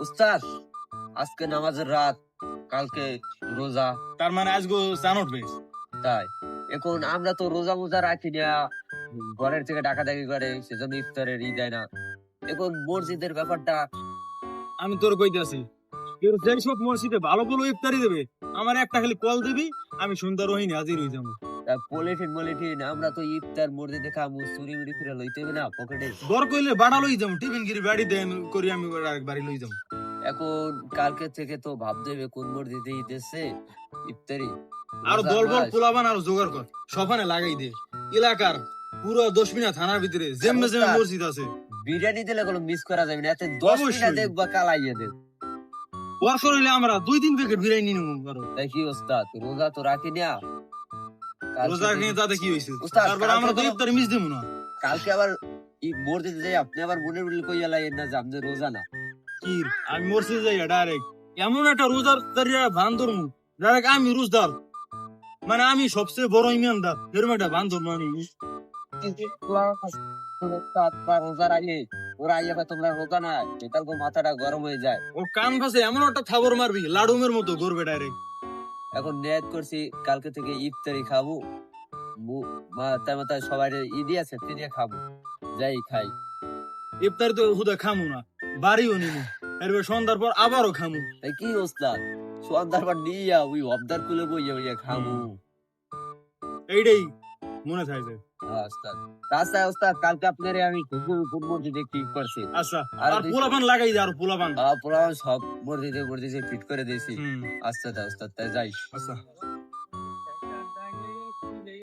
উস্তাদ, আজকে নামাজের রাত, কালকে রোজা। তার মানে আজকে চান উঠবে। তাই এখন আমরা তো রোজা মোজা রাখি না, ঘরের থেকে ডাকাডাকি করে, সেজন্য ইফতারের ই দেয় না। এখন মসজিদের ব্যাপারটা আমি তোর কইতেছি, যেই সব মসজিদে ভালো ভালো ইফতারি দেবে, আমার একটা খালি কল দিবি, আমি সুন্দর রহিনী হাজির হয়ে যাবো। পলিথিন আমরা তো ইফতার মসজিদে খামু, চুরি মুড়ি ফিরে লইতে হবে না পকেটে। দর কইলে বাড়া লই যাবো, টিফিন গিরি বাড়ি দেন করি আমি আরেক বাড়ি লই যাবো। এখন কালকে থেকে তো ভাবতে হবে কোন মসজিদে দিতেছে ইফতারি। আর রোজার দলবল মাস। পোলাবান আর জোগাড় কর, সফানে লাগাই দে। এলাকার পুরো 10 মিনিট থানার ভিতরে যেমনে যেমন মসজিদ আছে বিরিয়ানি দিলে কোনো মিস করা যাবে না, এতে 10 মিনিট অবশ্যই। দেখ বা কালাইয়ে দেখ। ওয়াশর হইলে আমরা 2-3 প্যাকেট বিরিয়ানি নিমু কারো। দেখি ওস্তাদ, রোজা তো রাখি না। কালকে রোজা থেকে- খেয়ে তাতে কি হইছে? উস্তাদ, তারপর কালকে আমরা তো তো- ইফতারি মিস দেবো না। কালকে আবার মসজিদে যাই, আপনি আবার মনে মনে কইয়া লাইয়েন না যে আপনি রোজা না। কি আমি মসজিদে যাই ডাইরেক্ট, এমন একটা রোজার তারিয়া ভান ধরমু, ডাইরেক্ট আমি রোজদার, মানে আমি সবচেয়ে বড় ইমানদার, এরকম একটা ভান ধরমু আমি। রোজা রাখে ওরা আইয়া বা তোমরা রোজা না, এটা তো মাথাটা গরম হয়ে যায়। ও কান ফাঁসে এমন একটা থাবর মারবি, লাডুমের মতো করবে ডাইরেক্ট। এখন নিয়ত করছি কালকে থেকে ইফতারি খাবো, মাথায় মাথায় সবাই ঈদি আছে তিনি খাবো, যাই খাই। ইফতারি তো হুদা খামু না, বাড়িও নিমু, এরপর সন্ধ্যার পর আবারও খামু। তাই কি ওস্তাদ, সন্ধ্যার পর নিয়া ওই অবদার কুলে বইয়া বইয়া খামু। এইটাই মনে থাকে। হ্যাঁ ওস্তাদ, রাস্তায় ওস্তাদ কালকে আপনারে আমি কোন মসজিদে কি করছি। আচ্ছা, আর আর পোলাপান লাগাই দে, আর পোলাপান। পোলাও সব মসজিদে ফিট করে দিয়েছি। হুম, আচ্ছা ওস্তাদ, তাই যাই। আচ্ছা।